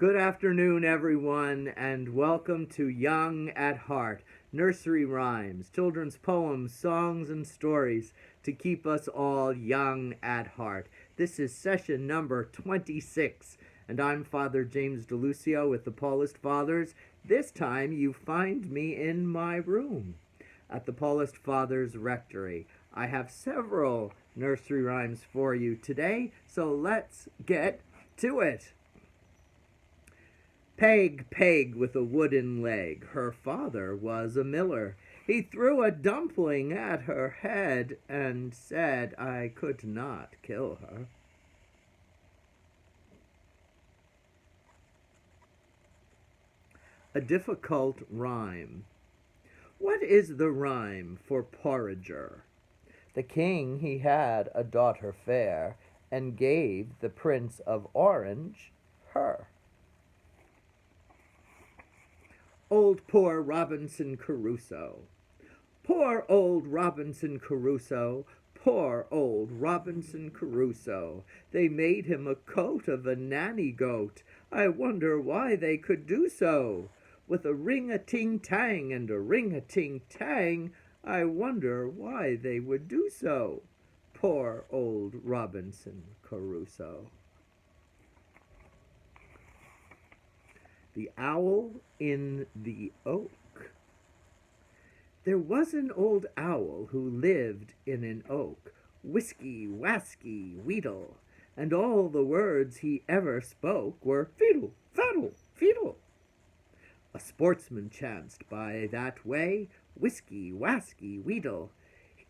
Good afternoon, everyone, and welcome to Young at Heart, nursery rhymes, children's poems, songs, and stories to keep us all young at heart. This is session number 26, and I'm Father James DiLuzio with the Paulist Fathers. This time you find me in my room at the Paulist Fathers Rectory. I have several nursery rhymes for you today, so let's get to it. Peg, peg with a wooden leg, her father was a miller. He threw a dumpling at her head and said I could not kill her. A difficult rhyme. What is the rhyme for porringer? The king he had a daughter fair, and gave the Prince of Orange her. Old poor Robinson Crusoe. Poor old Robinson Crusoe, poor old Robinson Crusoe. They made him a coat of a nanny goat. I wonder why they could do so. With a ring-a-ting-tang and a ring-a-ting-tang, I wonder why they would do so. Poor old Robinson Crusoe. The Owl in the Oak. There was an old owl who lived in an oak, whiskey, wasky, wheedle, and all the words he ever spoke were fiddle, faddle, feedle. A sportsman chanced by that way, whiskey, wasky, wheedle.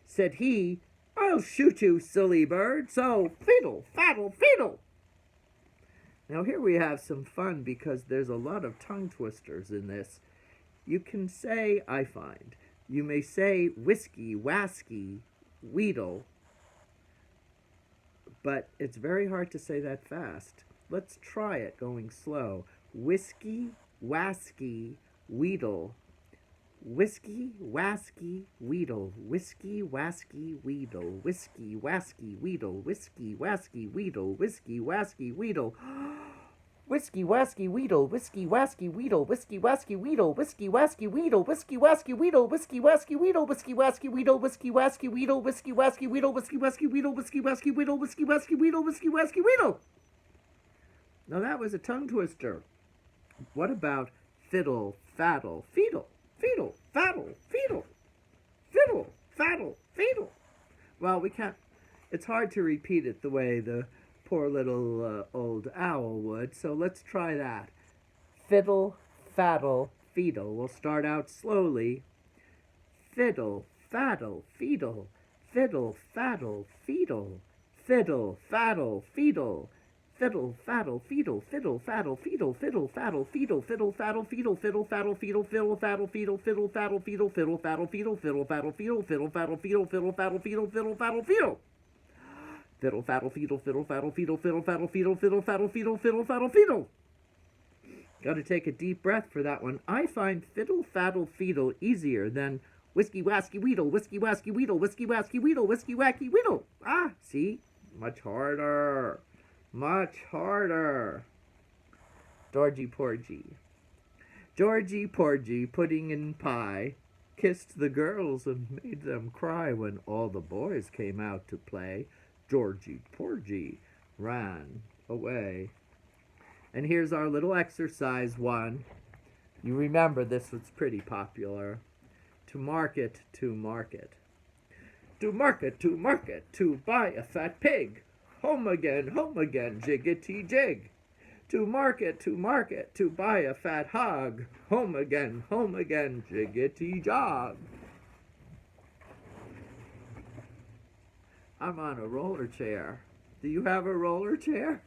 Said he, I'll shoot you, silly bird, so fiddle, faddle, feedle. Now here we have some fun because there's a lot of tongue twisters in this. You can say, I find, you may say whiskey, wasky, wheedle, but it's very hard to say that fast. Let's try it going slow. Whiskey, wasky, wheedle. Whiskey, wasky, wheedle. Whiskey, wasky, wheedle. Whiskey, wasky, wheedle. Whiskey, wasky, wheedle. Whiskey, wasky, wheedle. Whiskey, wasky, wheedle. Whiskey, wasky, wheedle. Whiskey, wasky, wheedle. Whiskey, wasky, wheedle. Whiskey, wasky, wheedle. Whiskey, wasky, wheedle. Whiskey, wasky, wheedle. Whiskey, wasky, wheedle. Whiskey, wasky, wheedle. Whiskey, wasky, wheedle. Whiskey, wasky, wheedle. Whiskey, wasky, wheedle. Whiskey, wasky, wheedle. Now that was a tongue twister. What about fiddle, faddle, feedle? Fiddle, faddle, feedle. Fiddle, faddle, feedle. Well, we can't. It's hard to repeat it the way the poor little old owl would, so let's try that. Fiddle, faddle, feedle. We'll start out slowly. Fiddle, faddle, feedle. Fiddle, faddle, feedle. Fiddle, faddle, feedle. Fiddle, faddle, feedle, fiddle, faddle, feedle, fiddle, faddle, feedle, fiddle, faddle, feedle, fiddle, faddle, feedle, fiddle, faddle, feedle, fiddle, faddle, feedle, fiddle, faddle, feedle, fiddle, faddle, feedle, fiddle, faddle, feedle, fiddle, faddle, feedle, fiddle, faddle, feedle. Fiddle, faddle, feedle, fiddle, faddle, feedle, fiddle, faddle, feedle, fiddle, faddle, feedle, fiddle, faddle, feedle. Got to take a deep breath for that one. I find fiddle, faddle, feedle easier than whiskey, wasky, wheedle, whiskey, wasky, wheedle, whiskey, wasky, wheedle, whiskey, wacky, wheedle. Ah, see? Much harder. Much harder. Georgie Porgy. Georgie Porgy, pudding and pie, kissed the girls and made them cry when all the boys came out to play. Georgie Porgy ran away. And here's our little exercise one. You remember this was pretty popular. To market, to market. To market, to market, to buy a fat pig. Home again, jiggity jig. To market, to buy a fat hog. Home again, jiggity jog. I'm on a roller chair. Do you have a roller chair?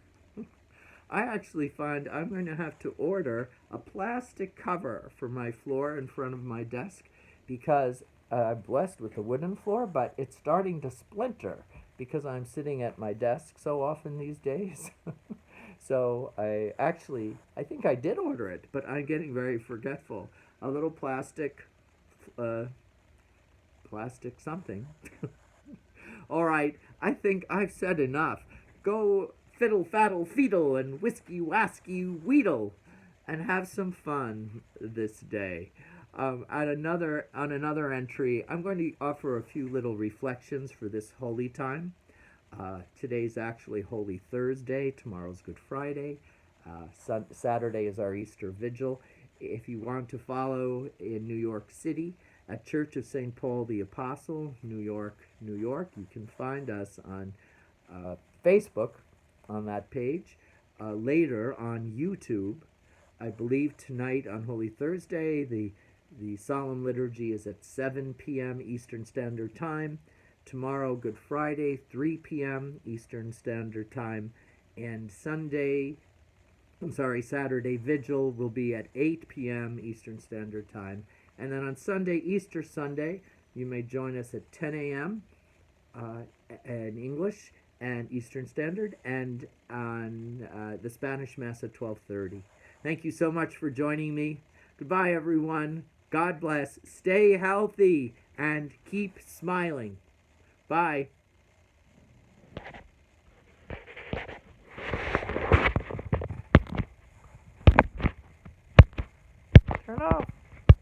I actually find I'm going to have to order a plastic cover for my floor in front of my desk because I'm blessed with a wooden floor, but it's starting to splinter because I'm sitting at my desk so often these days. So I think I did order it, but I'm getting very forgetful. A little plastic something. All right, I think I've said enough. Go fiddle faddle feedle and whiskey wasky weedle, and have some fun this day. On another entry, I'm going to offer a few little reflections for this holy time. Today's actually Holy Thursday. Tomorrow's Good Friday. Saturday is our Easter Vigil. If you want to follow in New York City at Church of St. Paul the Apostle, New York, New York, you can find us on Facebook on that page. Later on YouTube, I believe tonight on Holy Thursday, the solemn liturgy is at 7 p.m. Eastern Standard Time. Tomorrow, Good Friday, 3 p.m. Eastern Standard Time. And Saturday Vigil will be at 8 p.m. Eastern Standard Time. And then on Sunday, Easter Sunday, you may join us at 10 a.m. In English and Eastern Standard, and on the Spanish Mass at 12:30. Thank you so much for joining me. Goodbye, everyone. God bless. Stay healthy and keep smiling. Bye. Turn off.